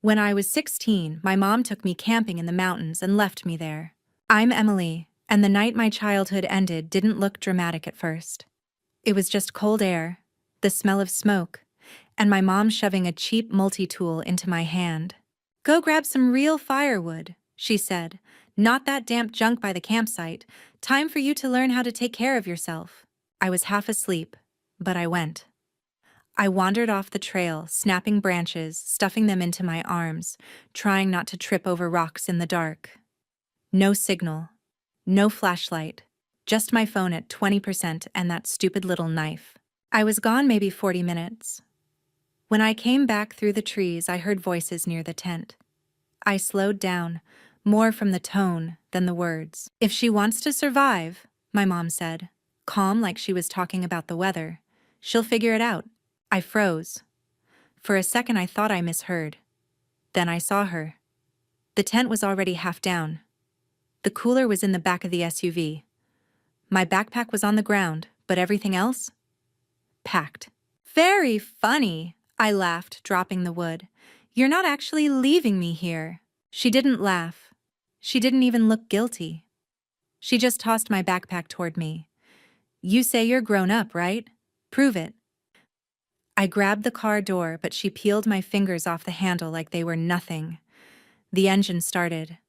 When I was 16, my mom took me camping in the mountains and left me there. I'm Emily, and the night my childhood ended didn't look dramatic at first. It was just cold air, the smell of smoke, and my mom shoving a cheap multi-tool into my hand. "Go grab some real firewood," she said. "Not that damp junk by the campsite. Time for you to learn how to take care of yourself." I was half asleep, but I went. I wandered off the trail, snapping branches, stuffing them into my arms, trying not to trip over rocks in the dark. No signal, no flashlight, just my phone at 20% and that stupid little knife. I was gone maybe 40 minutes. When I came back through the trees, I heard voices near the tent. I slowed down, more from the tone than the words. "If she wants to survive," my mom said, calm like she was talking about the weather, "she'll figure it out." I froze. For a second I thought I misheard. Then I saw her. The tent was already half down. The cooler was in the back of the SUV. My backpack was on the ground, but everything else? Packed. "Very funny," I laughed, dropping the wood. "You're not actually leaving me here." She didn't laugh. She didn't even look guilty. She just tossed my backpack toward me. "You say you're grown up, right? Prove it." I grabbed the car door, but she peeled my fingers off the handle like they were nothing. The engine started.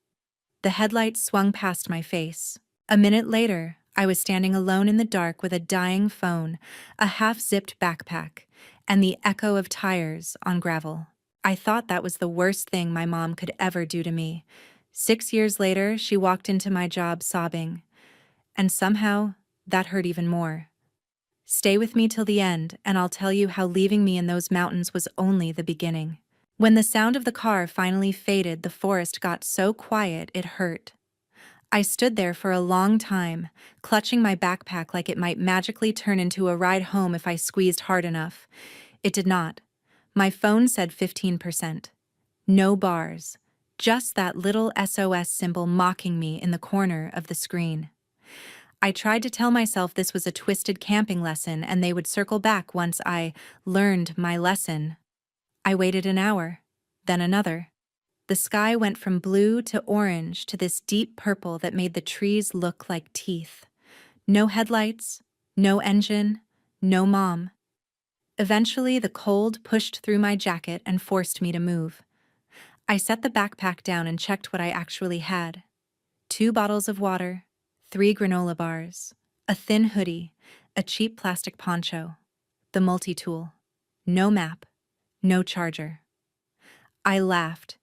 The headlights swung past my face. A minute later, I was standing alone in the dark with a dying phone, a half-zipped backpack, and the echo of tires on gravel. I thought that was the worst thing my mom could ever do to me. 6 years later, she walked into my job sobbing. And somehow, that hurt even more. Stay with me till the end, and I'll tell you how leaving me in those mountains was only the beginning. When the sound of the car finally faded, the forest got so quiet it hurt. I stood there for a long time, clutching my backpack like it might magically turn into a ride home if I squeezed hard enough. It did not. My phone said 15%. No bars. Just that little SOS symbol mocking me in the corner of the screen. I tried to tell myself this was a twisted camping lesson and they would circle back once I learned my lesson. I waited an hour, then another. The sky went from blue to orange to this deep purple that made the trees look like teeth. No headlights, no engine, no mom. Eventually, the cold pushed through my jacket and forced me to move. I set the backpack down and checked what I actually had. 2 bottles of water, 3 granola bars, a thin hoodie, a cheap plastic poncho, the multi-tool, no map, no charger. I laughed,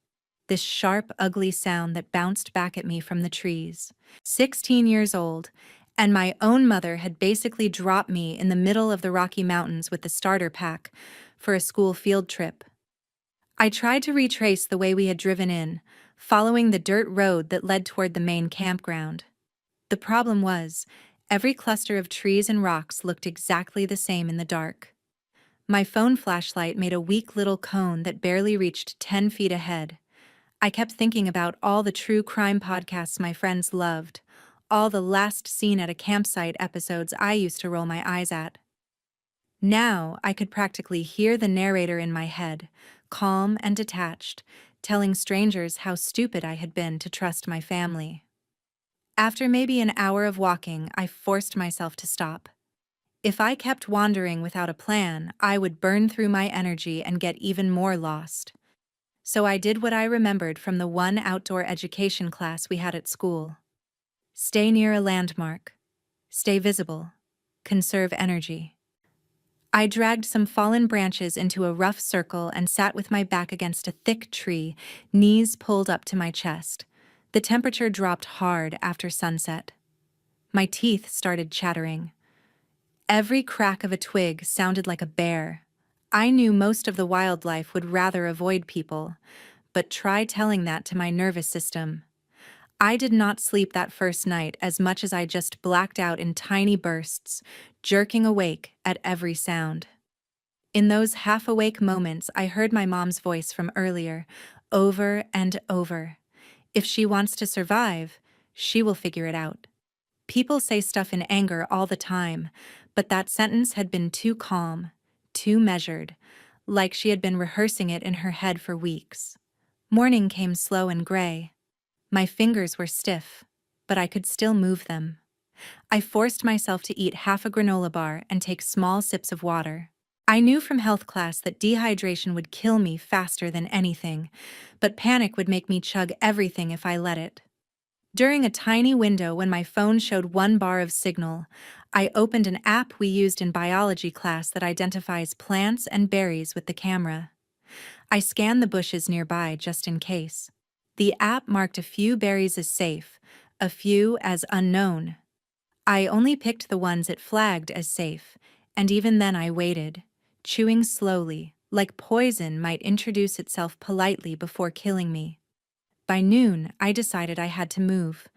this sharp, ugly sound that bounced back at me from the trees. 16 years old, and my own mother had basically dropped me in the middle of the Rocky Mountains with the starter pack for a school field trip. I tried to retrace the way we had driven in, following the dirt road that led toward the main campground. The problem was, every cluster of trees and rocks looked exactly the same in the dark. My phone flashlight made a weak little cone that barely reached 10 feet ahead. I kept thinking about all the true crime podcasts my friends loved, all the last seen at a campsite episodes I used to roll my eyes at. Now I could practically hear the narrator in my head, calm and detached, telling strangers how stupid I had been to trust my family. After maybe an hour of walking, I forced myself to stop. If I kept wandering without a plan, I would burn through my energy and get even more lost. So I did what I remembered from the one outdoor education class we had at school. Stay near a landmark. Stay visible. Conserve energy. I dragged some fallen branches into a rough circle and sat with my back against a thick tree, knees pulled up to my chest. The temperature dropped hard after sunset. My teeth started chattering. Every crack of a twig sounded like a bear. I knew most of the wildlife would rather avoid people, but try telling that to my nervous system. I did not sleep that first night as much as I just blacked out in tiny bursts, jerking awake at every sound. In those half-awake moments, I heard my mom's voice from earlier, over and over. If she wants to survive, she will figure it out. People say stuff in anger all the time, but that sentence had been too calm, too measured, like she had been rehearsing it in her head for weeks. Morning came slow and gray. My fingers were stiff, but I could still move them. I forced myself to eat half a granola bar and take small sips of water. I knew from health class that dehydration would kill me faster than anything, but panic would make me chug everything if I let it. During a tiny window when my phone showed 1 bar of signal, I opened an app we used in biology class that identifies plants and berries with the camera. I scanned the bushes nearby just in case. The app marked a few berries as safe, a few as unknown. I only picked the ones it flagged as safe, and even then I waited, chewing slowly, like poison might introduce itself politely before killing me. By noon, I decided I had to move.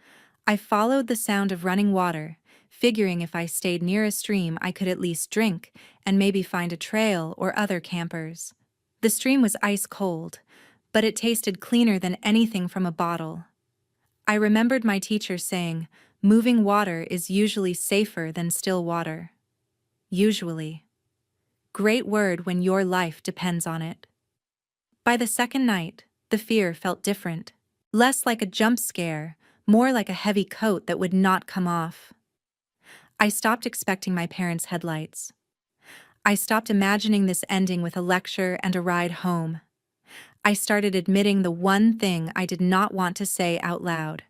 I followed the sound of running water, figuring if I stayed near a stream I could at least drink and maybe find a trail or other campers. The stream was ice cold, but it tasted cleaner than anything from a bottle. I remembered my teacher saying, "Moving water is usually safer than still water." Usually. Great word when your life depends on it. By the second night, the fear felt different. Less like a jump scare, more like a heavy coat that would not come off. I stopped expecting my parents' headlights. I stopped imagining this ending with a lecture and a ride home. I started admitting the one thing I did not want to say out loud.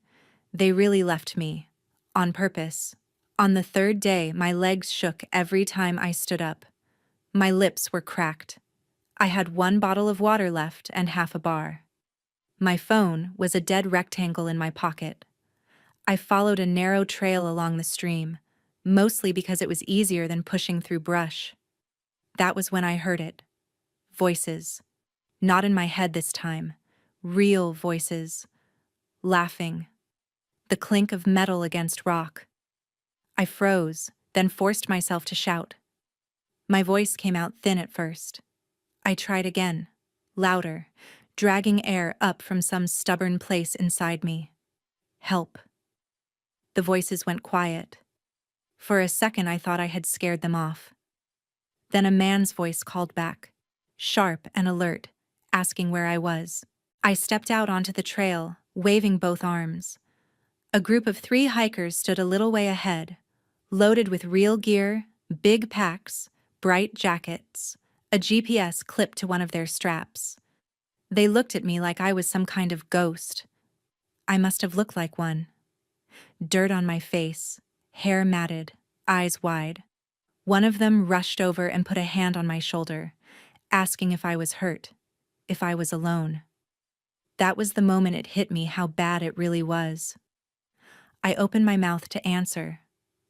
They really left me. On purpose. On the third day, my legs shook every time I stood up. My lips were cracked. I had 1 bottle of water left and half a bar. My phone was a dead rectangle in my pocket. I followed a narrow trail along the stream, mostly because it was easier than pushing through brush. That was when I heard it. Voices. Not in my head this time. Real voices. Laughing. The clink of metal against rock. I froze, then forced myself to shout. My voice came out thin at first. I tried again, louder, dragging air up from some stubborn place inside me. Help. The voices went quiet. For a second I thought I had scared them off. Then a man's voice called back, sharp and alert, asking where I was. I stepped out onto the trail, waving both arms. A group of 3 hikers stood a little way ahead, loaded with real gear, big packs, bright jackets, a GPS clipped to one of their straps. They looked at me like I was some kind of ghost. I must have looked like one. Dirt on my face, hair matted, eyes wide. One of them rushed over and put a hand on my shoulder, asking if I was hurt, if I was alone. That was the moment it hit me how bad it really was. I opened my mouth to answer,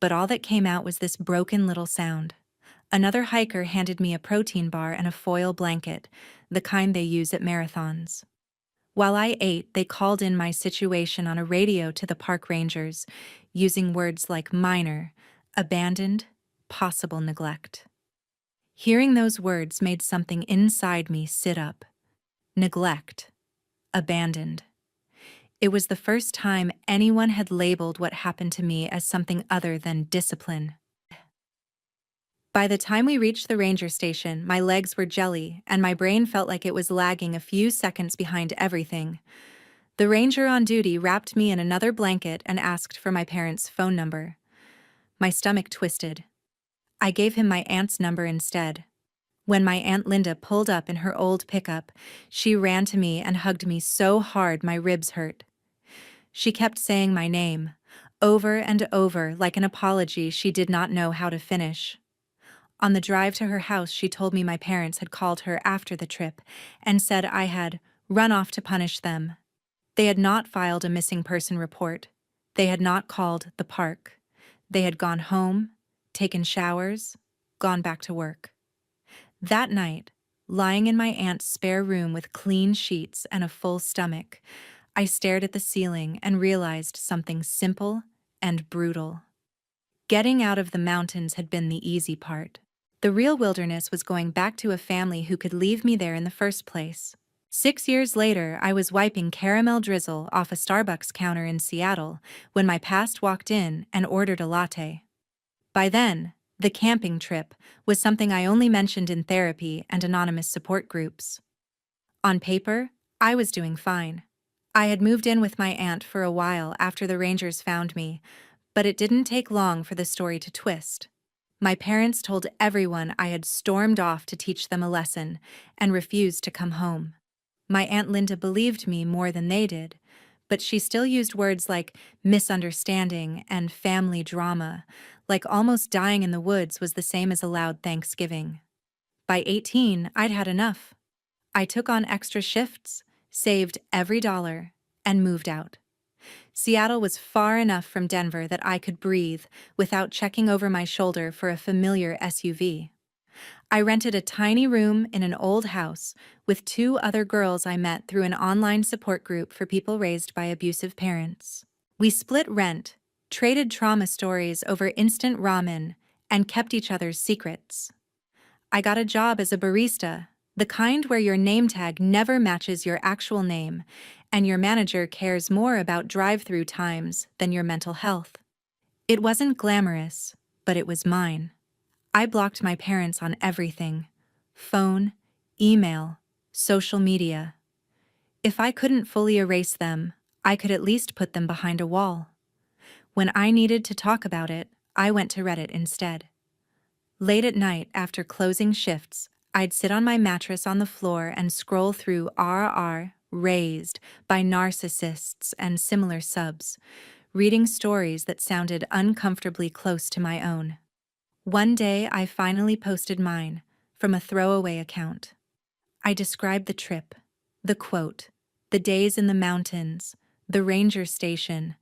but all that came out was this broken little sound. Another hiker handed me a protein bar and a foil blanket, the kind they use at marathons. While I ate, they called in my situation on a radio to the park rangers, using words like minor, abandoned, possible neglect. Hearing those words made something inside me sit up. Neglect. Abandoned. It was the first time anyone had labeled what happened to me as something other than discipline. By the time we reached the ranger station, my legs were jelly, and my brain felt like it was lagging a few seconds behind everything. The ranger on duty wrapped me in another blanket and asked for my parents' phone number. My stomach twisted. I gave him my aunt's number instead. When my Aunt Linda pulled up in her old pickup, she ran to me and hugged me so hard my ribs hurt. She kept saying my name, over and over like an apology she did not know how to finish. On the drive to her house, she told me my parents had called her after the trip and said I had run off to punish them. They had not filed a missing person report. They had not called the park. They had gone home, taken showers, gone back to work. That night, lying in my aunt's spare room with clean sheets and a full stomach, I stared at the ceiling and realized something simple and brutal. Getting out of the mountains had been the easy part. The real wilderness was going back to a family who could leave me there in the first place. 6 years later, I was wiping caramel drizzle off a Starbucks counter in Seattle when my past walked in and ordered a latte. By then, the camping trip was something I only mentioned in therapy and anonymous support groups. On paper, I was doing fine. I had moved in with my aunt for a while after the Rangers found me, but it didn't take long for the story to twist. My parents told everyone I had stormed off to teach them a lesson and refused to come home. My Aunt Linda believed me more than they did, but she still used words like misunderstanding and family drama, like almost dying in the woods was the same as a loud Thanksgiving. By 18, I'd had enough. I took on extra shifts, saved every dollar, and moved out. Seattle was far enough from Denver that I could breathe without checking over my shoulder for a familiar SUV. I rented a tiny room in an old house with two other girls I met through an online support group for people raised by abusive parents. We split rent, traded trauma stories over instant ramen, and kept each other's secrets. I got a job as a barista, the kind where your name tag never matches your actual name, and your manager cares more about drive-through times than your mental health. It wasn't glamorous, but it was mine. I blocked my parents on everything: phone, email, social media. If I couldn't fully erase them, I could at least put them behind a wall. When I needed to talk about it, I went to Reddit instead. Late at night, after closing shifts, I'd sit on my mattress on the floor and scroll through RR raised by narcissists and similar subs, reading stories that sounded uncomfortably close to my own. One day, I finally posted mine from a throwaway account. I described the trip, the quote, the days in the mountains, the ranger station.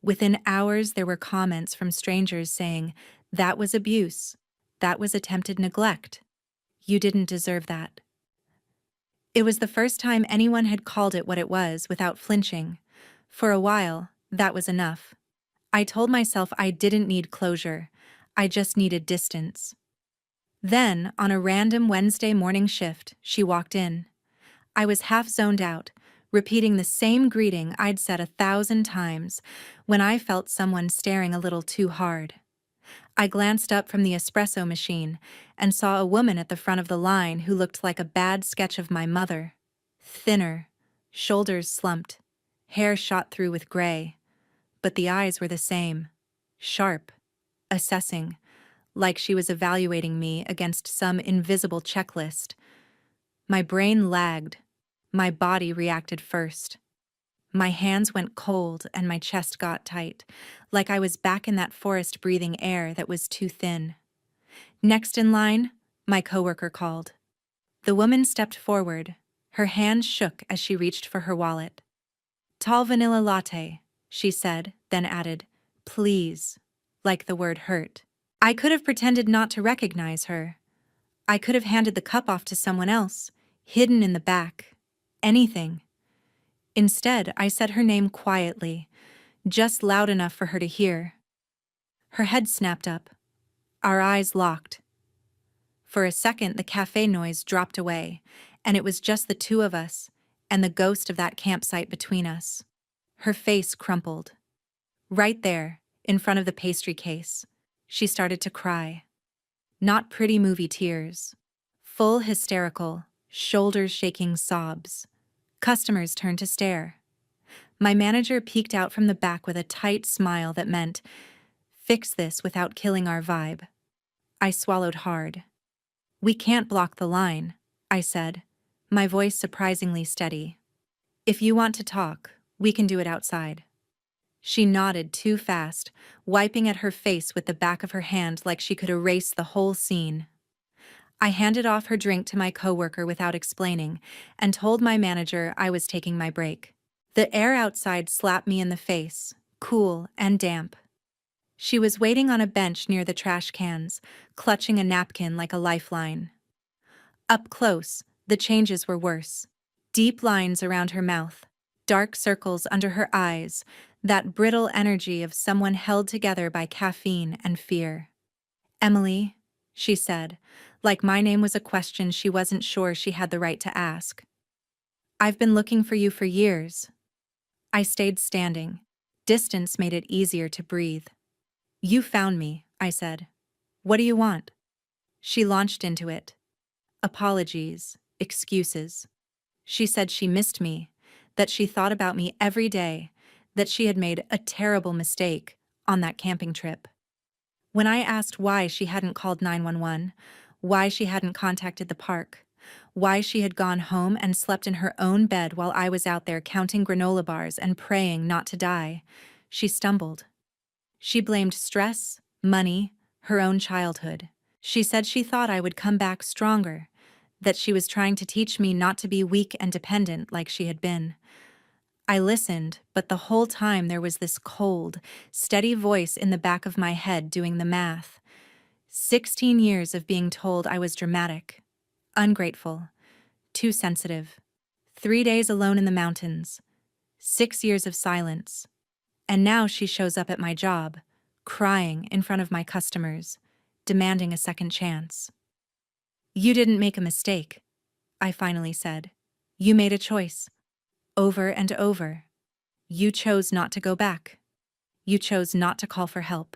Within hours, there were comments from strangers saying, "That was abuse. That was attempted neglect. You didn't deserve that." It was the first time anyone had called it what it was without flinching. For a while, that was enough. I told myself I didn't need closure. I just needed distance. Then, on a random Wednesday morning shift, she walked in. I was half zoned out, repeating the same greeting I'd said 1,000 times when I felt someone staring a little too hard. I glanced up from the espresso machine and saw a woman at the front of the line who looked like a bad sketch of my mother. Thinner, shoulders slumped, hair shot through with gray. But the eyes were the same, sharp, assessing, like she was evaluating me against some invisible checklist. My brain lagged. My body reacted first. My hands went cold and my chest got tight, like I was back in that forest breathing air that was too thin. Next in line, my coworker called. The woman stepped forward. Her hand shook as she reached for her wallet. "Tall vanilla latte," she said, then added, "Please," like the word hurt. I could have pretended not to recognize her. I could have handed the cup off to someone else, hidden in the back. Anything. Instead, I said her name quietly, just loud enough for her to hear. Her head snapped up. Our eyes locked. For a second, the cafe noise dropped away, and it was just the two of us, and the ghost of that campsite between us. Her face crumpled. Right there, in front of the pastry case, she started to cry. Not pretty movie tears. Full hysterical, shoulders-shaking sobs. Customers turned to stare. My manager peeked out from the back with a tight smile that meant, "Fix this without killing our vibe." I swallowed hard. "We can't block the line," I said, my voice surprisingly steady. "If you want to talk, we can do it outside." She nodded too fast, wiping at her face with the back of her hand like she could erase the whole scene. I handed off her drink to my coworker without explaining and told my manager I was taking my break. The air outside slapped me in the face, cool and damp. She was waiting on a bench near the trash cans, clutching a napkin like a lifeline. Up close, the changes were worse. Deep lines around her mouth, dark circles under her eyes, that brittle energy of someone held together by caffeine and fear. "Emily," she said, like my name was a question she wasn't sure she had the right to ask. "I've been looking for you for years." I stayed standing. Distance made it easier to breathe. "You found me," I said. "What do you want?" She launched into it. Apologies, excuses. She said she missed me, that she thought about me every day, that she had made a terrible mistake on that camping trip. When I asked why she hadn't called 911, why she hadn't contacted the park, why she had gone home and slept in her own bed while I was out there counting granola bars and praying not to die, she stumbled. She blamed stress, money, her own childhood. She said she thought I would come back stronger, that she was trying to teach me not to be weak and dependent like she had been. I listened, but the whole time there was this cold, steady voice in the back of my head doing the math. 16 years of being told I was dramatic, ungrateful, too sensitive. 3 days alone in the mountains. 6 years of silence. And now she shows up at my job, crying in front of my customers, demanding a second chance. "You didn't make a mistake," I finally said. "You made a choice. Over and over. You chose not to go back. You chose not to call for help.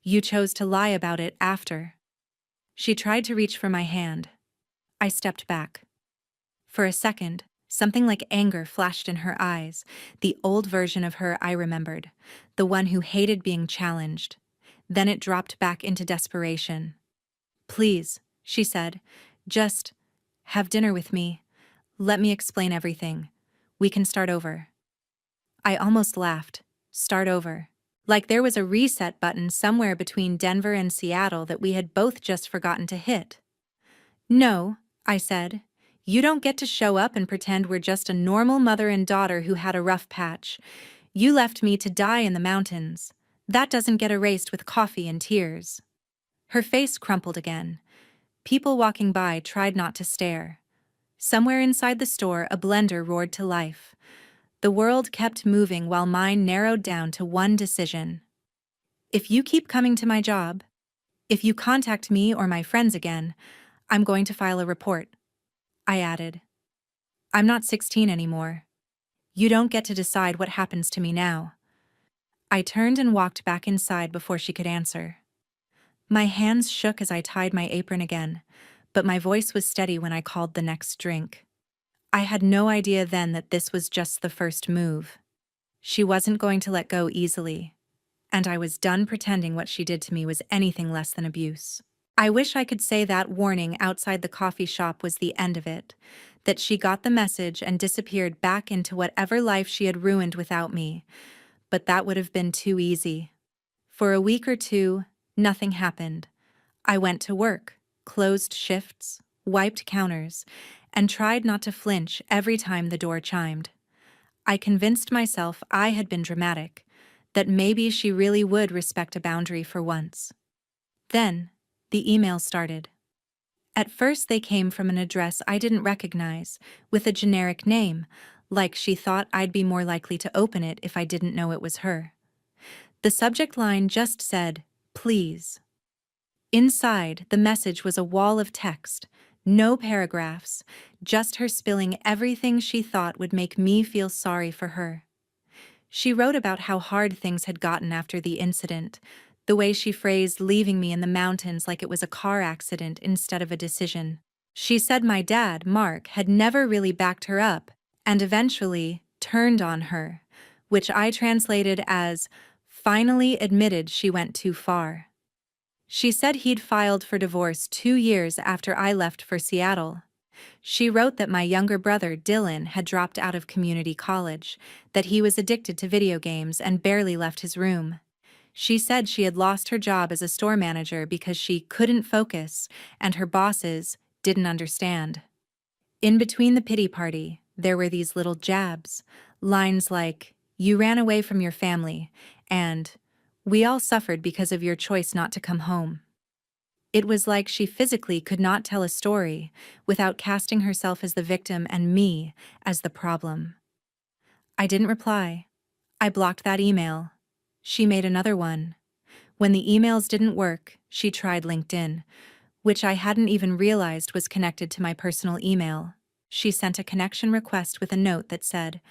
You chose to lie about it after." She tried to reach for my hand. I stepped back. For a second, something like anger flashed in her eyes, the old version of her I remembered, the one who hated being challenged. Then it dropped back into desperation. "Please," she said, "just have dinner with me. Let me explain everything. We can start over." I almost laughed. Start over. Like there was a reset button somewhere between Denver and Seattle that we had both just forgotten to hit. "No," I said. "You don't get to show up and pretend we're just a normal mother and daughter who had a rough patch. You left me to die in the mountains. That doesn't get erased with coffee and tears." Her face crumpled again. People walking by tried not to stare. Somewhere inside the store, a blender roared to life. The world kept moving while mine narrowed down to one decision. "If you keep coming to my job, if you contact me or my friends again, I'm going to file a report," I added. "I'm not 16 anymore. You don't get to decide what happens to me now." I turned and walked back inside before she could answer. My hands shook as I tied my apron again, but my voice was steady when I called the next drink. I had no idea then that this was just the first move. She wasn't going to let go easily, and I was done pretending what she did to me was anything less than abuse. I wish I could say that warning outside the coffee shop was the end of it, that she got the message and disappeared back into whatever life she had ruined without me, but that would have been too easy. For a week or two, nothing happened. I went to work, closed shifts, wiped counters, and tried not to flinch every time the door chimed. I convinced myself I had been dramatic, that maybe she really would respect a boundary for once. Then, the emails started. At first they came from an address I didn't recognize, with a generic name, like she thought I'd be more likely to open it if I didn't know it was her. The subject line just said, "Please." Inside, the message was a wall of text, no paragraphs, just her spilling everything she thought would make me feel sorry for her. She wrote about how hard things had gotten after the incident, the way she phrased leaving me in the mountains like it was a car accident instead of a decision. She said my dad, Mark, had never really backed her up and eventually turned on her, which I translated as finally admitted she went too far. She said he'd filed for divorce 2 years after I left for Seattle. She wrote that my younger brother, Dylan, had dropped out of community college, that he was addicted to video games and barely left his room. She said she had lost her job as a store manager because she couldn't focus and her bosses didn't understand. In between the pity party, there were these little jabs, lines like, "You ran away from your family," and "We all suffered because of your choice not to come home." It was like she physically could not tell a story without casting herself as the victim and me as the problem. I didn't reply. I blocked that email. She made another one. When the emails didn't work, she tried LinkedIn, which I hadn't even realized was connected to my personal email. She sent a connection request with a note that said,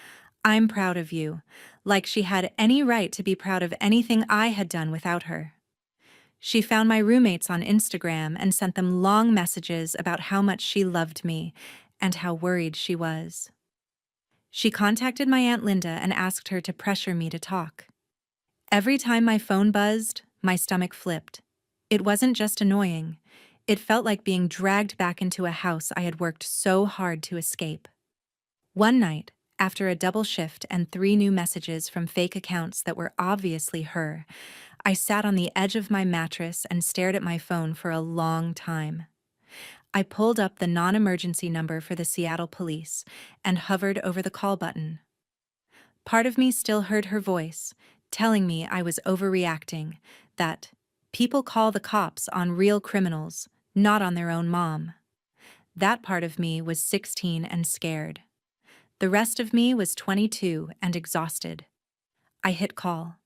"I'm proud of you," like she had any right to be proud of anything I had done without her. She found my roommates on Instagram and sent them long messages about how much she loved me and how worried she was. She contacted my Aunt Linda and asked her to pressure me to talk. Every time my phone buzzed, my stomach flipped. It wasn't just annoying. It felt like being dragged back into a house I had worked so hard to escape. One night, after a double shift and 3 new messages from fake accounts that were obviously her, I sat on the edge of my mattress and stared at my phone for a long time. I pulled up the non-emergency number for the Seattle police and hovered over the call button. Part of me still heard her voice, telling me I was overreacting, that people call the cops on real criminals, not on their own mom. That part of me was 16 and scared. The rest of me was 22 and exhausted. I hit call.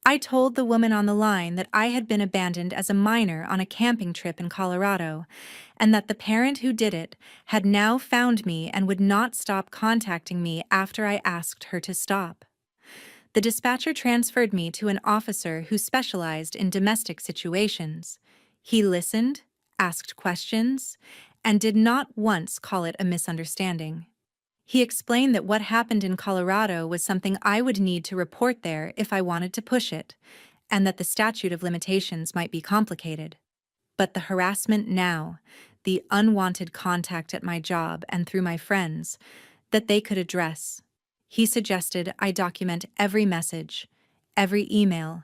I told the woman on the line that I had been abandoned as a minor on a camping trip in Colorado, and that the parent who did it had now found me and would not stop contacting me after I asked her to stop. The dispatcher transferred me to an officer who specialized in domestic situations. He listened, asked questions, and did not once call it a misunderstanding. He explained that what happened in Colorado was something I would need to report there if I wanted to push it, and that the statute of limitations might be complicated. But the harassment now, the unwanted contact at my job and through my friends, that they could address. He suggested I document every message, every email,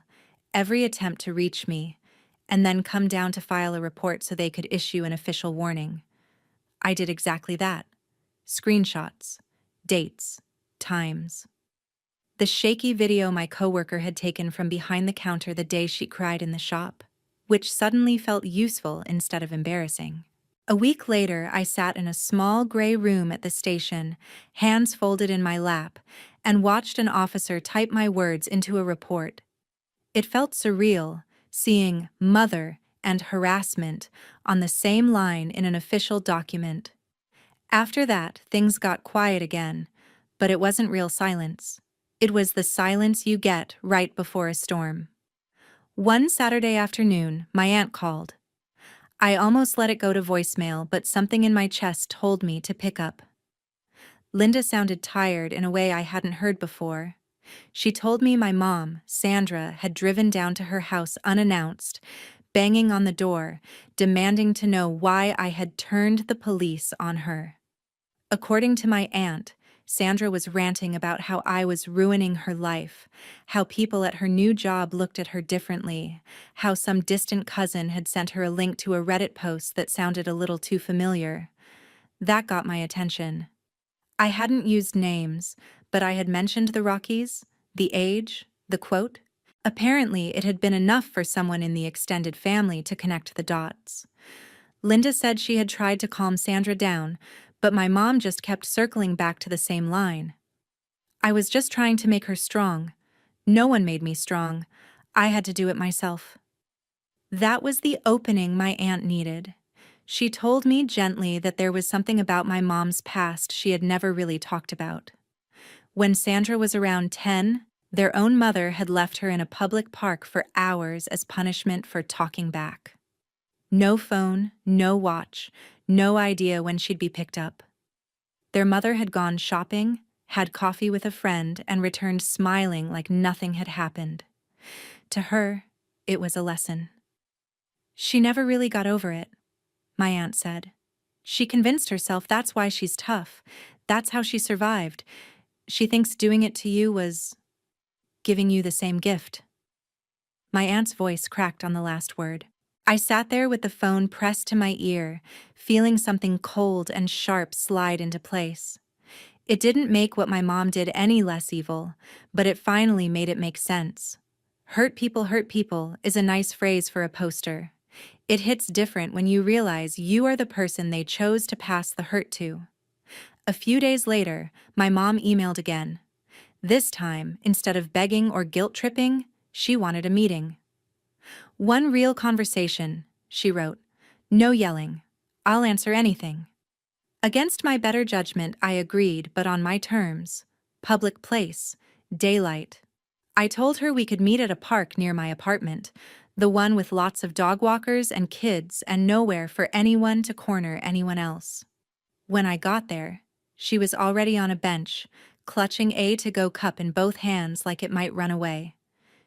every attempt to reach me, and then come down to file a report so they could issue an official warning. I did exactly that. Screenshots, dates, times. The shaky video my coworker had taken from behind the counter the day she cried in the shop, which suddenly felt useful instead of embarrassing. A week later, I sat in a small gray room at the station, hands folded in my lap, and watched an officer type my words into a report. It felt surreal, seeing mother and harassment on the same line in an official document. After that, things got quiet again, but it wasn't real silence. It was the silence you get right before a storm. One Saturday afternoon, my aunt called. I almost let it go to voicemail, but something in my chest told me to pick up. Linda sounded tired in a way I hadn't heard before. She told me my mom, Sandra, had driven down to her house unannounced, banging on the door, demanding to know why I had turned the police on her. According to my aunt, Sandra was ranting about how I was ruining her life, how people at her new job looked at her differently, how some distant cousin had sent her a link to a Reddit post that sounded a little too familiar. That got my attention. I hadn't used names, but I had mentioned the Rockies, the age, the quote. Apparently, it had been enough for someone in the extended family to connect the dots. Linda said she had tried to calm Sandra down, but my mom just kept circling back to the same line. I was just trying to make her strong. No one made me strong. I had to do it myself. That was the opening my aunt needed. She told me gently that there was something about my mom's past she had never really talked about. When Sandra was around 10, their own mother had left her in a public park for hours as punishment for talking back. No phone, no watch, no idea when she'd be picked up. Their mother had gone shopping, had coffee with a friend, and returned smiling like nothing had happened. To her, it was a lesson. She never really got over it, my aunt said. She convinced herself that's why she's tough. That's how she survived. She thinks doing it to you was giving you the same gift. My aunt's voice cracked on the last word. I sat there with the phone pressed to my ear, feeling something cold and sharp slide into place. It didn't make what my mom did any less evil, but it finally made it make sense. Hurt people is a nice phrase for a poster. It hits different when you realize you are the person they chose to pass the hurt to. A few days later, my mom emailed again. This time, instead of begging or guilt-tripping, she wanted a meeting. One real conversation, she wrote. No yelling. I'll answer anything. Against my better judgment, I agreed, but on my terms. Public place. Daylight. I told her we could meet at a park near my apartment, the one with lots of dog walkers and kids and nowhere for anyone to corner anyone else. When I got there, she was already on a bench, clutching a to-go cup in both hands like it might run away.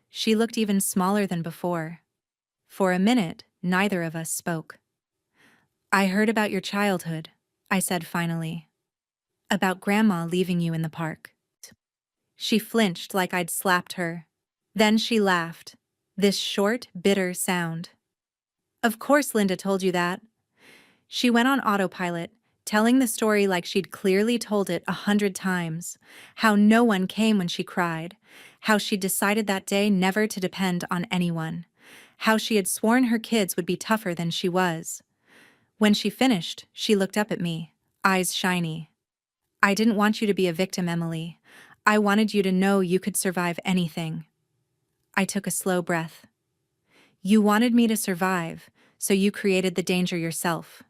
She looked even smaller than before. For a minute, neither of us spoke. "I heard about your childhood," I said finally. "About Grandma leaving you in the park." She flinched like I'd slapped her. Then she laughed, this short, bitter sound. "Of course Linda told you that." She went on autopilot, telling the story like she'd clearly told it 100 times. How no one came when she cried. How she'd decided that day never to depend on anyone. How she had sworn her kids would be tougher than she was. When she finished, she looked up at me, eyes shiny. "I didn't want you to be a victim, Emily. I wanted you to know you could survive anything." I took a slow breath. "You wanted me to survive, so you created the danger yourself.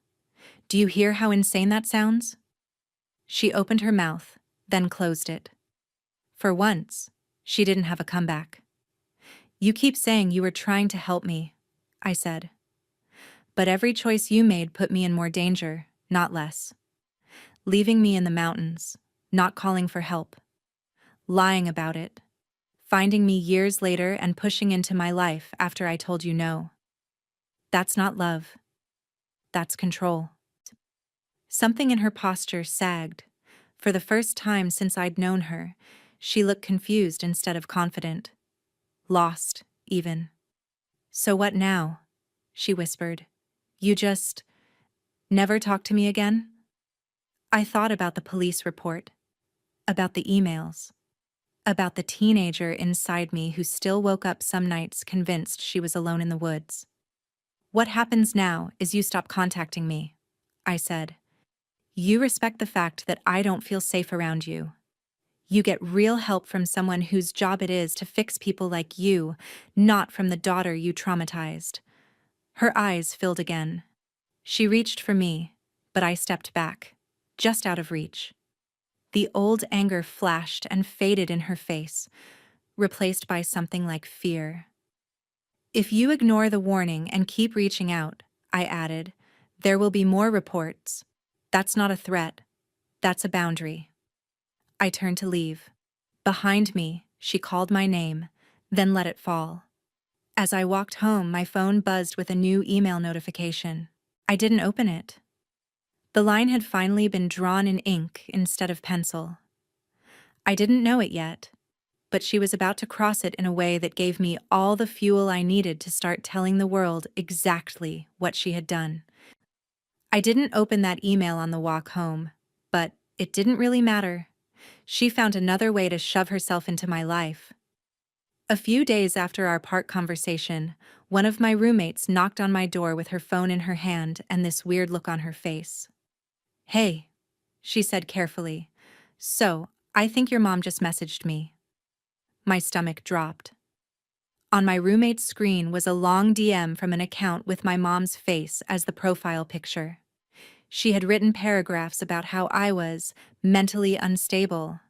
Do you hear how insane that sounds?" She opened her mouth, then closed it. For once, she didn't have a comeback. "You keep saying you were trying to help me," I said. "But every choice you made put me in more danger, not less. Leaving me in the mountains, not calling for help, lying about it, finding me years later and pushing into my life after I told you no. That's not love. That's control." Something in her posture sagged. For the first time since I'd known her, she looked confused instead of confident. Lost, even. "So what now?" she whispered. "You just never talk to me again?" I thought about the police report, about the emails, about the teenager inside me who still woke up some nights convinced she was alone in the woods. "What happens now is you stop contacting me," I said. "You respect the fact that I don't feel safe around you. You get real help from someone whose job it is to fix people like you, not from the daughter you traumatized." Her eyes filled again. She reached for me, but I stepped back, just out of reach. The old anger flashed and faded in her face, replaced by something like fear. "If you ignore the warning and keep reaching out," I added, "there will be more reports. That's not a threat. That's a boundary." I turned to leave. Behind me, she called my name, then let it fall. As I walked home, my phone buzzed with a new email notification. I didn't open it. The line had finally been drawn in ink instead of pencil. I didn't know it yet, but she was about to cross it in a way that gave me all the fuel I needed to start telling the world exactly what she had done. I didn't open that email on the walk home, but it didn't really matter. She found another way to shove herself into my life. A few days after our park conversation, one of my roommates knocked on my door with her phone in her hand and this weird look on her face. "Hey," she said carefully. "So, I think your mom just messaged me." My stomach dropped. On my roommate's screen was a long DM from an account with my mom's face as the profile picture. She had written paragraphs about how I was mentally unstable,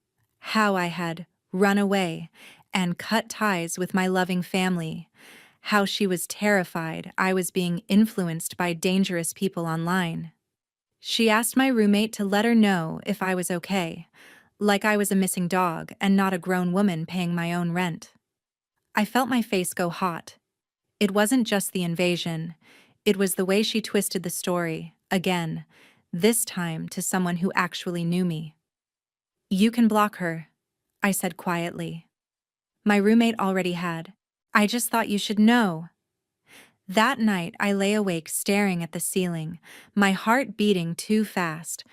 how I had run away and cut ties with my loving family, how she was terrified I was being influenced by dangerous people online. She asked my roommate to let her know if I was okay, like I was a missing dog and not a grown woman paying my own rent. I felt my face go hot. It wasn't just the invasion, it was the way she twisted the story, again, this time to someone who actually knew me. "You can block her," I said quietly. My roommate already had. "I just thought you should know." That night I lay awake staring at the ceiling, my heart beating too fast.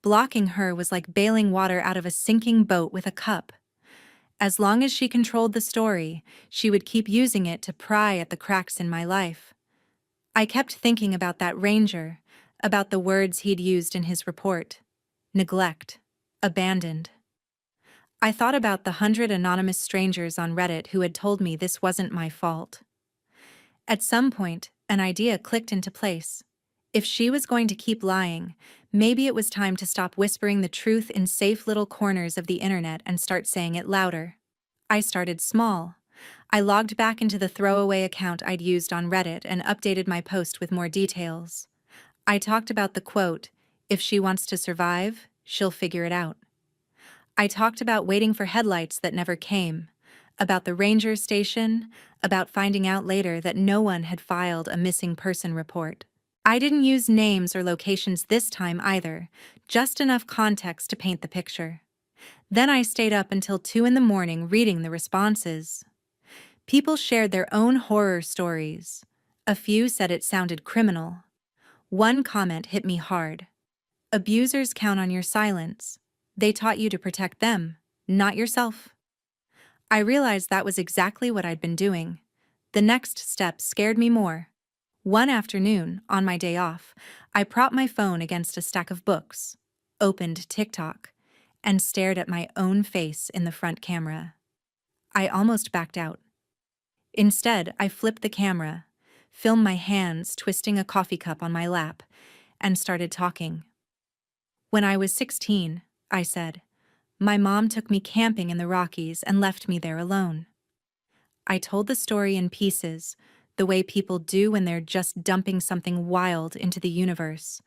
Blocking her was like bailing water out of a sinking boat with a cup. As long as she controlled the story, she would keep using it to pry at the cracks in my life. I kept thinking about that ranger, about the words he'd used in his report. Neglect. Abandoned. I thought about the 100 anonymous strangers on Reddit who had told me this wasn't my fault. At some point, an idea clicked into place. If she was going to keep lying, maybe it was time to stop whispering the truth in safe little corners of the internet and start saying it louder. I started small. I logged back into the throwaway account I'd used on Reddit and updated my post with more details. I talked about the quote, If she wants to survive, she'll figure it out. I talked about waiting for headlights that never came, about the ranger station, about finding out later that no one had filed a missing person report. I didn't use names or locations this time either, just enough context to paint the picture. Then I stayed up until 2 in the morning reading the responses. People shared their own horror stories. A few said it sounded criminal. One comment hit me hard. Abusers count on your silence. They taught you to protect them, not yourself. I realized that was exactly what I'd been doing. The next step scared me more. One afternoon, on my day off, I propped my phone against a stack of books, opened TikTok, and stared at my own face in the front camera. I almost backed out. Instead, I flipped the camera, filmed my hands twisting a coffee cup on my lap, and started talking. When I was 16, I said, my mom took me camping in the Rockies and left me there alone. I told the story in pieces, the way people do when they're just dumping something wild into the universe.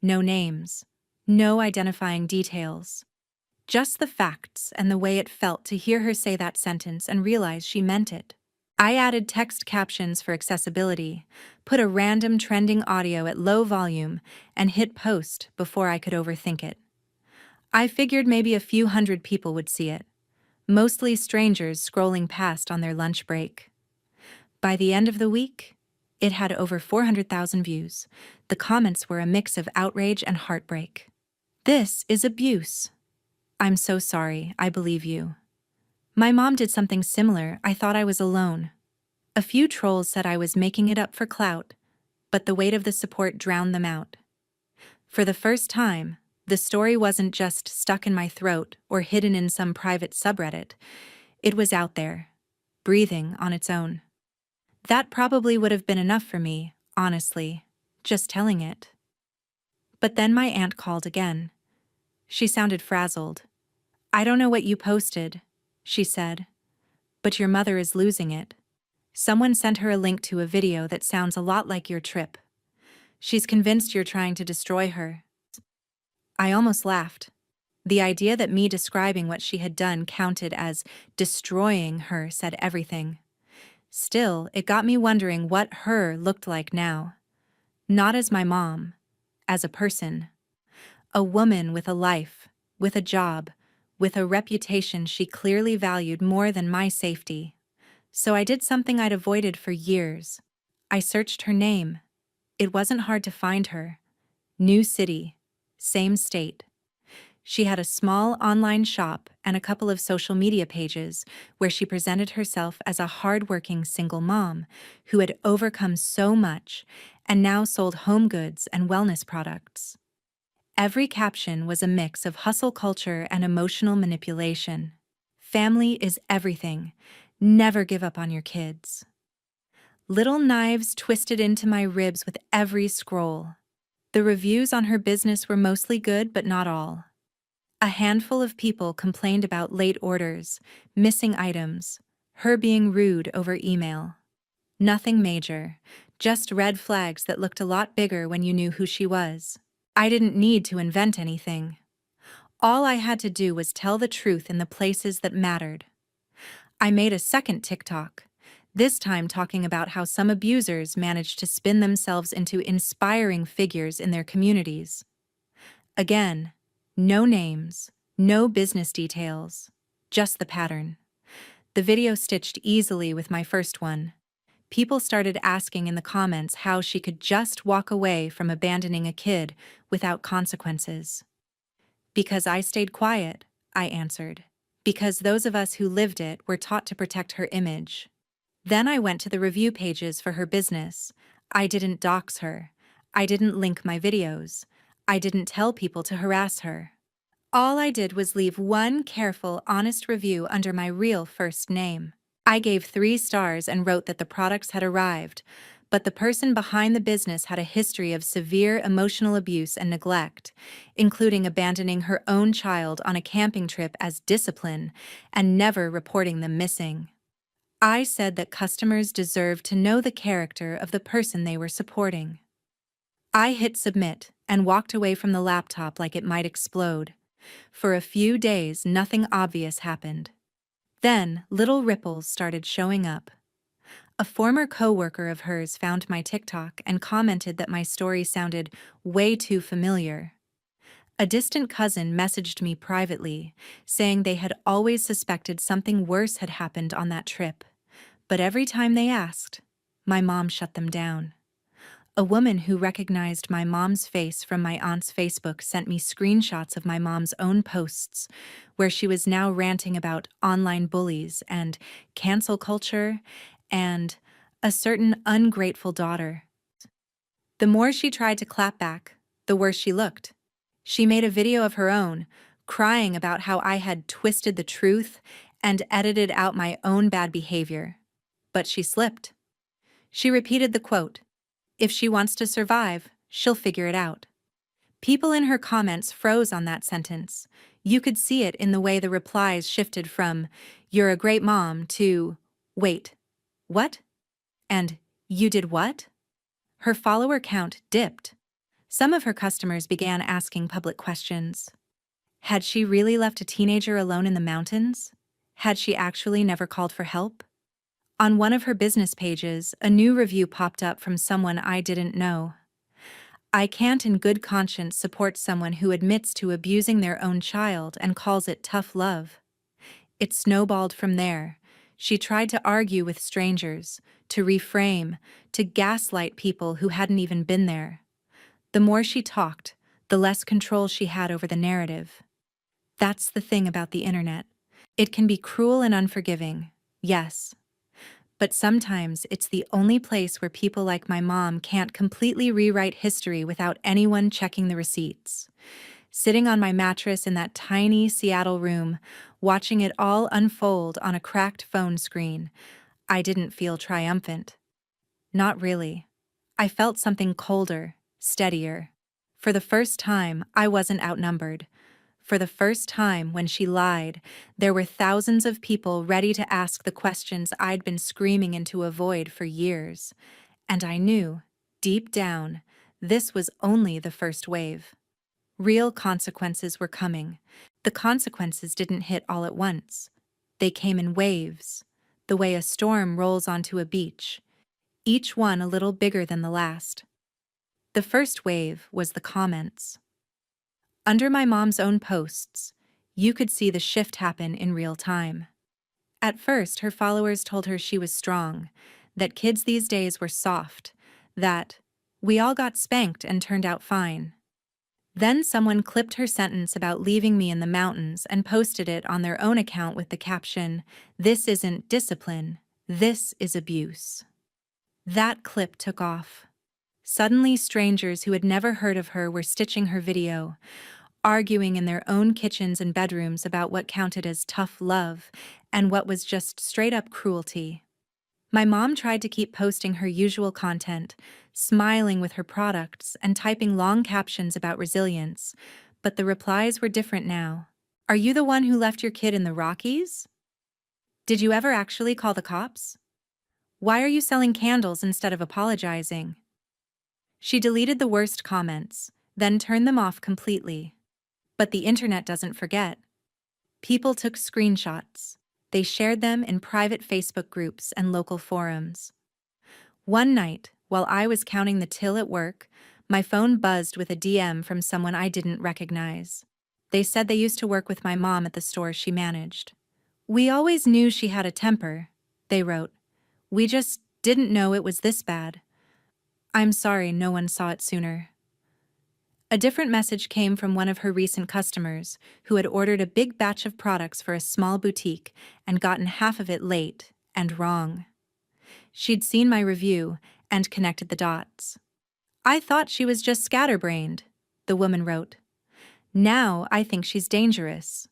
No names, no identifying details. Just the facts and the way it felt to hear her say that sentence and realize she meant it. I added text captions for accessibility, put a random trending audio at low volume, and hit post before I could overthink it. I figured maybe a few hundred people would see it, mostly strangers scrolling past on their lunch break. By the end of the week, it had over 400,000 views. The comments were a mix of outrage and heartbreak. This is abuse. I'm so sorry, I believe you. My mom did something similar. I thought I was alone. A few trolls said I was making it up for clout, but the weight of the support drowned them out. For the first time, the story wasn't just stuck in my throat or hidden in some private subreddit. It was out there, breathing on its own. That probably would have been enough for me, honestly, just telling it. But then my aunt called again. She sounded frazzled. I don't know what you posted, she said, but your mother is losing it. Someone sent her a link to a video that sounds a lot like your trip. She's convinced you're trying to destroy her. I almost laughed. The idea that me describing what she had done counted as destroying her said everything. Still, it got me wondering what her looked like now. Not as my mom, as a person. A woman with a life, with a job, with a reputation she clearly valued more than my safety. So I did something I'd avoided for years. I searched her name. It wasn't hard to find her. New city, same state. She had a small online shop and a couple of social media pages where she presented herself as a hardworking single mom who had overcome so much and now sold home goods and wellness products. Every caption was a mix of hustle culture and emotional manipulation. Family is everything. Never give up on your kids. Little knives twisted into my ribs with every scroll. The reviews on her business were mostly good, but not all. A handful of people complained about late orders, missing items, her being rude over email. Nothing major, just red flags that looked a lot bigger when you knew who she was. I didn't need to invent anything. All I had to do was tell the truth in the places that mattered. I made a second TikTok, this time talking about how some abusers managed to spin themselves into inspiring figures in their communities. Again, no names, no business details, just the pattern. The video stitched easily with my first one. People started asking in the comments how she could just walk away from abandoning a kid without consequences. Because I stayed quiet, I answered. Because those of us who lived it were taught to protect her image. Then I went to the review pages for her business. I didn't dox her. I didn't link my videos. I didn't tell people to harass her. All I did was leave one careful, honest review under my real first name. I gave 3 stars and wrote that the products had arrived, but the person behind the business had a history of severe emotional abuse and neglect, including abandoning her own child on a camping trip as discipline and never reporting them missing. I said that customers deserved to know the character of the person they were supporting. I hit submit, and walked away from the laptop like it might explode. For a few days, nothing obvious happened. Then, little ripples started showing up. A former coworker of hers found my TikTok and commented that my story sounded way too familiar. A distant cousin messaged me privately, saying they had always suspected something worse had happened on that trip. But every time they asked, my mom shut them down. A woman who recognized my mom's face from my aunt's Facebook sent me screenshots of my mom's own posts, where she was now ranting about online bullies and cancel culture and a certain ungrateful daughter. The more she tried to clap back, the worse she looked. She made a video of her own, crying about how I had twisted the truth and edited out my own bad behavior. But she slipped. She repeated the quote, "If she wants to survive, she'll figure it out." People in her comments froze on that sentence. You could see it in the way the replies shifted from, "You're a great mom," to, "Wait, what?" and "You did what?" Her follower count dipped. Some of her customers began asking public questions. Had she really left a teenager alone in the mountains? Had she actually never called for help? On one of her business pages, a new review popped up from someone I didn't know. "I can't in good conscience support someone who admits to abusing their own child and calls it tough love." It snowballed from there. She tried to argue with strangers, to reframe, to gaslight people who hadn't even been there. The more she talked, the less control she had over the narrative. That's the thing about the internet. It can be cruel and unforgiving, yes. But sometimes it's the only place where people like my mom can't completely rewrite history without anyone checking the receipts. Sitting on my mattress in that tiny Seattle room, watching it all unfold on a cracked phone screen, I didn't feel triumphant. Not really. I felt something colder, steadier. For the first time, I wasn't outnumbered. For the first time, when she lied, there were thousands of people ready to ask the questions I'd been screaming into a void for years. And I knew, deep down, this was only the first wave. Real consequences were coming. The consequences didn't hit all at once. They came in waves, the way a storm rolls onto a beach, each one a little bigger than the last. The first wave was the comments. Under my mom's own posts, you could see the shift happen in real time. At first, her followers told her she was strong, that kids these days were soft, that we all got spanked and turned out fine. Then someone clipped her sentence about leaving me in the mountains and posted it on their own account with the caption, "This isn't discipline, this is abuse." That clip took off. Suddenly, strangers who had never heard of her were stitching her video, arguing in their own kitchens and bedrooms about what counted as tough love and what was just straight-up cruelty. My mom tried to keep posting her usual content, smiling with her products and typing long captions about resilience, but the replies were different now. "Are you the one who left your kid in the Rockies? Did you ever actually call the cops? Why are you selling candles instead of apologizing?" She deleted the worst comments, then turned them off completely. But the internet doesn't forget. People took screenshots. They shared them in private Facebook groups and local forums. One night, while I was counting the till at work, my phone buzzed with a DM from someone I didn't recognize. They said they used to work with my mom at the store she managed. "We always knew she had a temper," they wrote. "We just didn't know it was this bad. I'm sorry no one saw it sooner." A different message came from one of her recent customers who had ordered a big batch of products for a small boutique and gotten half of it late and wrong. She'd seen my review and connected the dots. "I thought she was just scatterbrained," the woman wrote. "Now I think she's dangerous."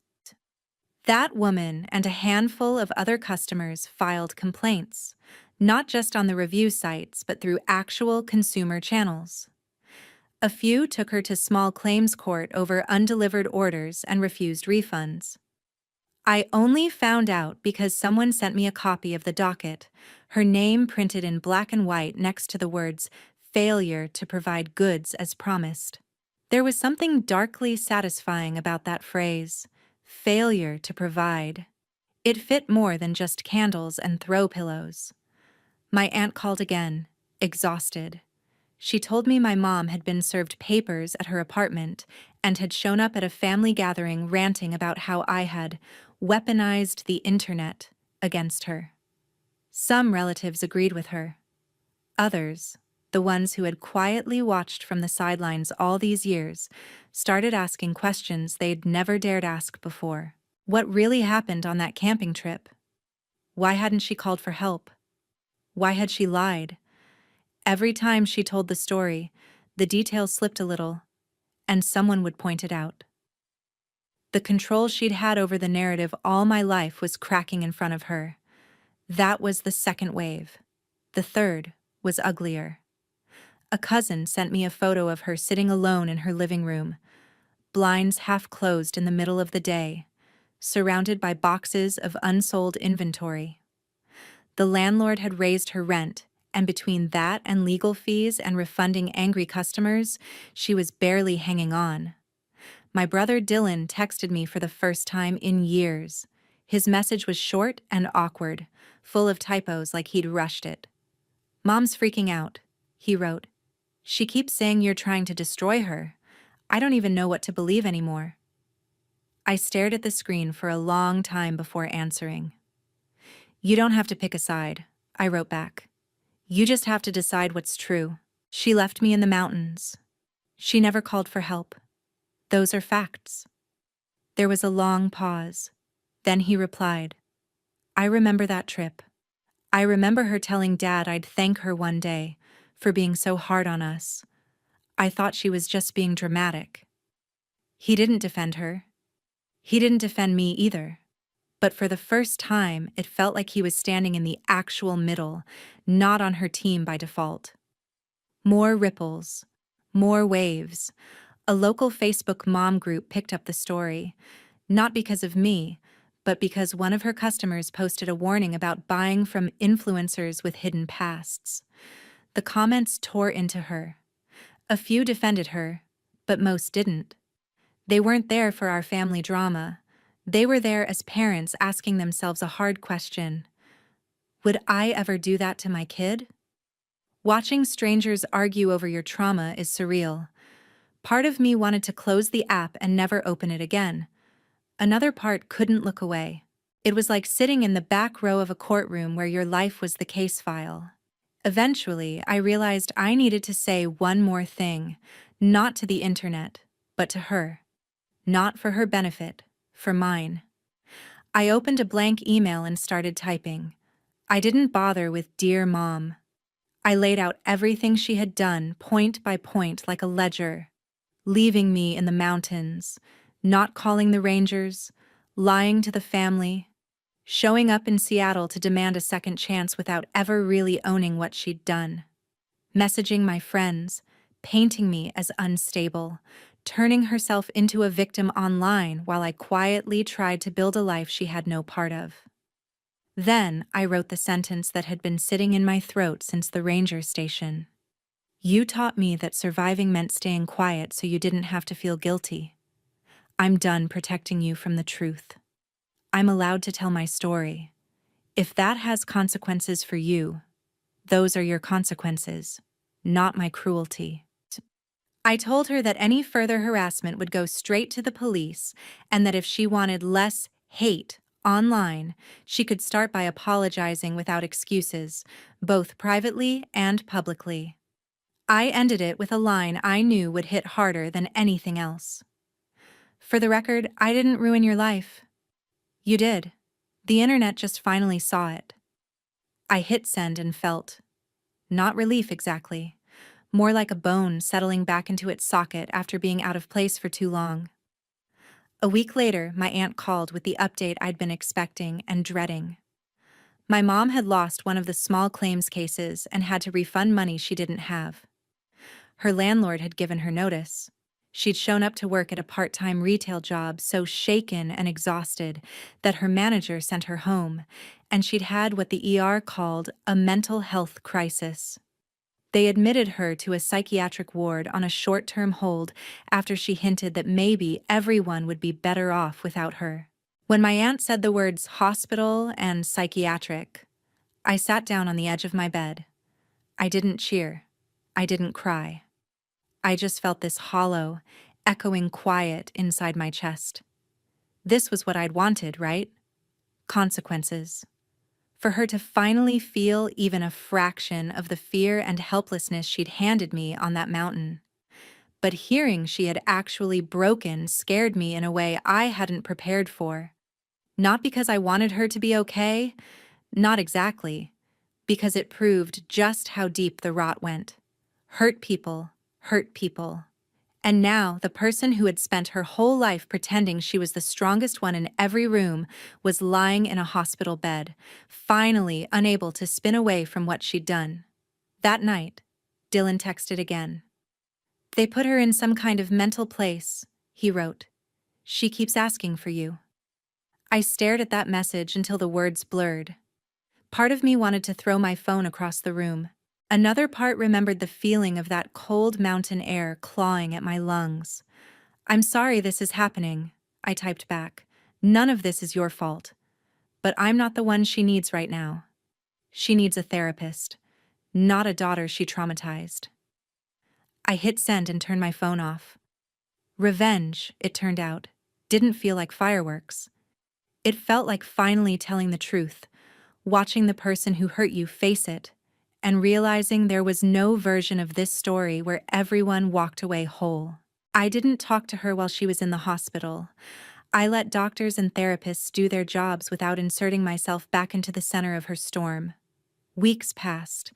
That woman and a handful of other customers filed complaints, not just on the review sites but through actual consumer channels. A few took her to small claims court over undelivered orders and refused refunds. I only found out because someone sent me a copy of the docket, her name printed in black and white next to the words "failure to provide goods as promised." There was something darkly satisfying about that phrase, failure to provide. It fit more than just candles and throw pillows. My aunt called again, exhausted. She told me my mom had been served papers at her apartment and had shown up at a family gathering ranting about how I had weaponized the internet against her. Some relatives agreed with her. Others, the ones who had quietly watched from the sidelines all these years, started asking questions they'd never dared ask before. What really happened on that camping trip? Why hadn't she called for help? Why had she lied? Every time she told the story, the details slipped a little, and someone would point it out. The control she'd had over the narrative all my life was cracking in front of her. That was the second wave. The third was uglier. A cousin sent me a photo of her sitting alone in her living room, blinds half closed in the middle of the day, surrounded by boxes of unsold inventory. The landlord had raised her rent, and between that and legal fees and refunding angry customers, she was barely hanging on. My brother Dylan texted me for the first time in years. His message was short and awkward, full of typos like he'd rushed it. "Mom's freaking out," he wrote. "She keeps saying you're trying to destroy her. I don't even know what to believe anymore." I stared at the screen for a long time before answering. "You don't have to pick a side," I wrote back. "You just have to decide what's true. She left me in the mountains. She never called for help. Those are facts." There was a long pause. Then he replied, "I remember that trip. I remember her telling Dad I'd thank her one day for being so hard on us. I thought she was just being dramatic." He didn't defend her. He didn't defend me either. But for the first time, it felt like he was standing in the actual middle, not on her team by default. More ripples. More waves. A local Facebook mom group picked up the story, not because of me, but because one of her customers posted a warning about buying from influencers with hidden pasts. The comments tore into her. A few defended her, but most didn't. They weren't there for our family drama. They were there as parents asking themselves a hard question. Would I ever do that to my kid? Watching strangers argue over your trauma is surreal. Part of me wanted to close the app and never open it again. Another part couldn't look away. It was like sitting in the back row of a courtroom where your life was the case file. Eventually, I realized I needed to say one more thing, not to the internet, but to her. Not for her benefit, for mine. I opened a blank email and started typing. I didn't bother with "Dear Mom." I laid out everything she had done, point by point, like a ledger. Leaving me in the mountains, not calling the rangers, lying to the family, showing up in Seattle to demand a second chance without ever really owning what she'd done. Messaging my friends, painting me as unstable, turning herself into a victim online while I quietly tried to build a life she had no part of. Then I wrote the sentence that had been sitting in my throat since the ranger station. "You taught me that surviving meant staying quiet so you didn't have to feel guilty. I'm done protecting you from the truth. I'm allowed to tell my story. If that has consequences for you, those are your consequences, not my cruelty." I told her that any further harassment would go straight to the police and that if she wanted less hate online, she could start by apologizing without excuses, both privately and publicly. I ended it with a line I knew would hit harder than anything else. "For the record, I didn't ruin your life. You did. The internet just finally saw it." I hit send and felt, not relief exactly, more like a bone settling back into its socket after being out of place for too long. A week later, my aunt called with the update I'd been expecting and dreading. My mom had lost one of the small claims cases and had to refund money she didn't have. Her landlord had given her notice. She'd shown up to work at a part-time retail job so shaken and exhausted that her manager sent her home, and she'd had what the ER called a mental health crisis. They admitted her to a psychiatric ward on a short-term hold after she hinted that maybe everyone would be better off without her. When my aunt said the words hospital and psychiatric, I sat down on the edge of my bed. I didn't cheer. I didn't cry. I just felt this hollow, echoing quiet inside my chest. This was what I'd wanted, right? Consequences. For her to finally feel even a fraction of the fear and helplessness she'd handed me on that mountain. But hearing she had actually broken scared me in a way I hadn't prepared for. Not because I wanted her to be okay, not exactly, because it proved just how deep the rot went. Hurt people, hurt people. And now, the person who had spent her whole life pretending she was the strongest one in every room was lying in a hospital bed, finally unable to spin away from what she'd done. That night, Dylan texted again. "They put her in some kind of mental place," he wrote. "She keeps asking for you." I stared at that message until the words blurred. Part of me wanted to throw my phone across the room. Another part remembered the feeling of that cold mountain air clawing at my lungs. "I'm sorry this is happening," I typed back. "None of this is your fault. But I'm not the one she needs right now. She needs a therapist, not a daughter she traumatized." I hit send and turned my phone off. Revenge, it turned out, didn't feel like fireworks. It felt like finally telling the truth, watching the person who hurt you face it, and realizing there was no version of this story where everyone walked away whole. I didn't talk to her while she was in the hospital. I let doctors and therapists do their jobs without inserting myself back into the center of her storm. Weeks passed.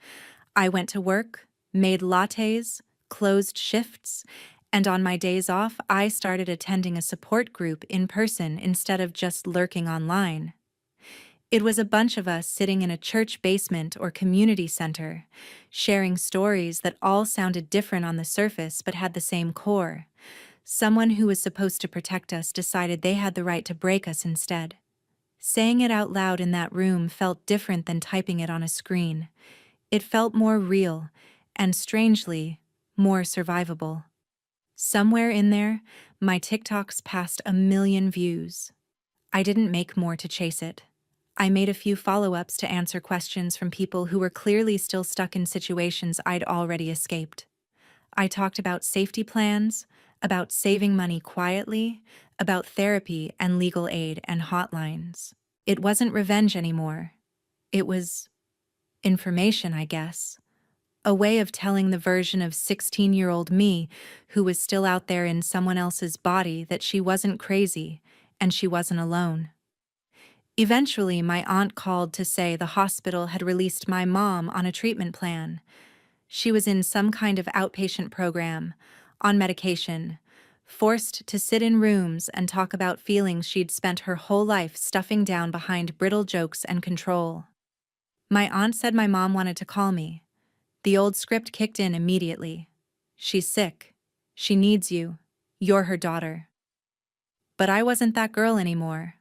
I went to work, made lattes, closed shifts, and on my days off, I started attending a support group in person instead of just lurking online. It was a bunch of us sitting in a church basement or community center, sharing stories that all sounded different on the surface but had the same core. Someone who was supposed to protect us decided they had the right to break us instead. Saying it out loud in that room felt different than typing it on a screen. It felt more real, and strangely, more survivable. Somewhere in there, my TikToks passed 1 million views. I didn't make more to chase it. I made a few follow-ups to answer questions from people who were clearly still stuck in situations I'd already escaped. I talked about safety plans, about saving money quietly, about therapy and legal aid and hotlines. It wasn't revenge anymore. It was information, I guess. A way of telling the version of 16-year-old me who was still out there in someone else's body that she wasn't crazy and she wasn't alone. Eventually, my aunt called to say the hospital had released my mom on a treatment plan. She was in some kind of outpatient program, on medication, forced to sit in rooms and talk about feelings she'd spent her whole life stuffing down behind brittle jokes and control. My aunt said my mom wanted to call me. The old script kicked in immediately. "She's sick. She needs you. You're her daughter." But I wasn't that girl anymore.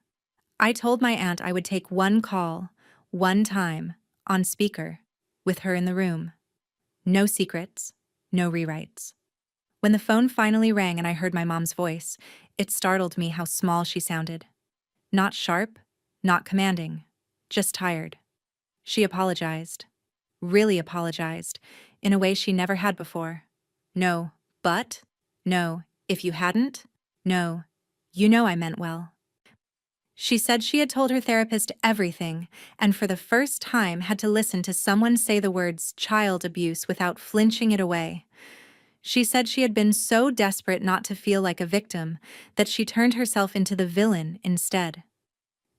I told my aunt I would take one call, one time, on speaker, with her in the room. No secrets, no rewrites. When the phone finally rang and I heard my mom's voice, it startled me how small she sounded. Not sharp, not commanding, just tired. She apologized. Really apologized, in a way she never had before. "No, but? No, if you hadn't? No, you know I meant well." She said she had told her therapist everything, and for the first time had to listen to someone say the words child abuse without flinching it away. She said she had been so desperate not to feel like a victim that she turned herself into the villain instead.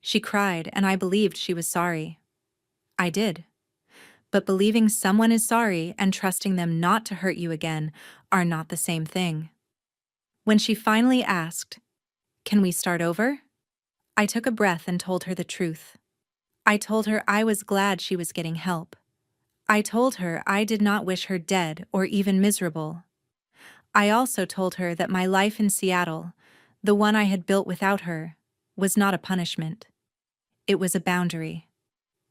She cried, and I believed she was sorry. I did. But believing someone is sorry and trusting them not to hurt you again are not the same thing. When she finally asked, "Can we start over?" I took a breath and told her the truth. I told her I was glad she was getting help. I told her I did not wish her dead or even miserable. I also told her that my life in Seattle, the one I had built without her, was not a punishment. It was a boundary.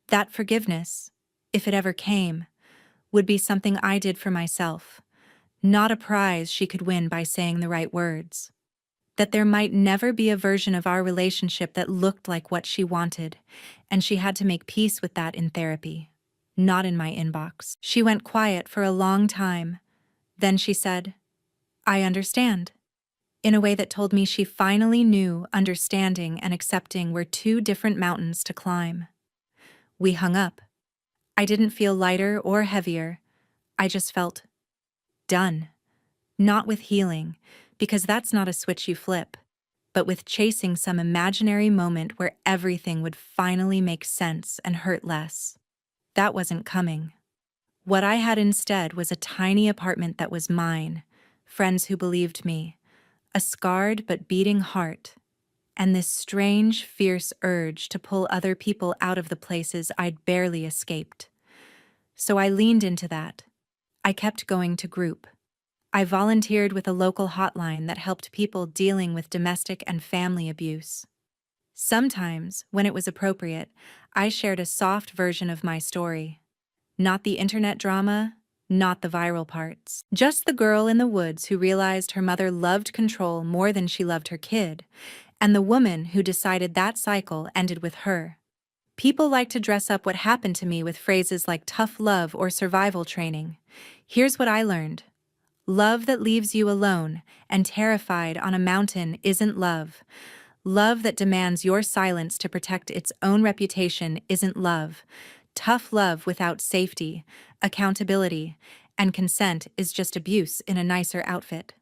That forgiveness, if it ever came, would be something I did for myself, not a prize she could win by saying the right words. That there might never be a version of our relationship that looked like what she wanted, and she had to make peace with that in therapy, not in my inbox. She went quiet for a long time. Then she said, "I understand," in a way that told me she finally knew understanding and accepting were two different mountains to climb. We hung up. I didn't feel lighter or heavier. I just felt done. Not with healing, because that's not a switch you flip, but with chasing some imaginary moment where everything would finally make sense and hurt less. That wasn't coming. What I had instead was a tiny apartment that was mine, friends who believed me, a scarred but beating heart, and this strange, fierce urge to pull other people out of the places I'd barely escaped. So I leaned into that. I kept going to group. I volunteered with a local hotline that helped people dealing with domestic and family abuse. Sometimes, when it was appropriate, I shared a soft version of my story. Not the internet drama, not the viral parts. Just the girl in the woods who realized her mother loved control more than she loved her kid, and the woman who decided that cycle ended with her. People like to dress up what happened to me with phrases like tough love or survival training. Here's what I learned. Love that leaves you alone and terrified on a mountain isn't love. Love that demands your silence to protect its own reputation isn't love. Tough love without safety, accountability, and consent is just abuse in a nicer outfit.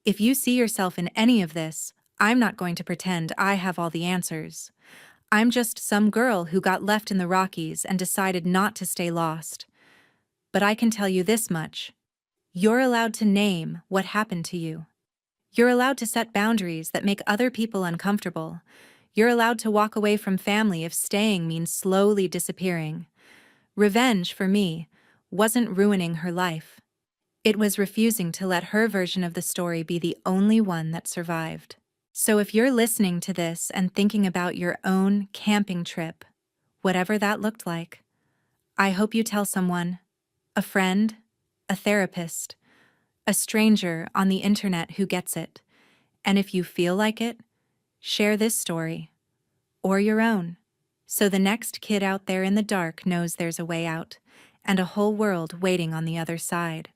If you see yourself in any of this, I'm not going to pretend I have all the answers. I'm just some girl who got left in the Rockies and decided not to stay lost. But I can tell you this much. You're allowed to name what happened to you. You're allowed to set boundaries that make other people uncomfortable. You're allowed to walk away from family if staying means slowly disappearing. Revenge, for me, wasn't ruining her life. It was refusing to let her version of the story be the only one that survived. So if you're listening to this and thinking about your own camping trip, whatever that looked like, I hope you tell someone, a friend, a therapist, a stranger on the internet who gets it. And if you feel like it, share this story, or your own, so the next kid out there in the dark knows there's a way out, and a whole world waiting on the other side.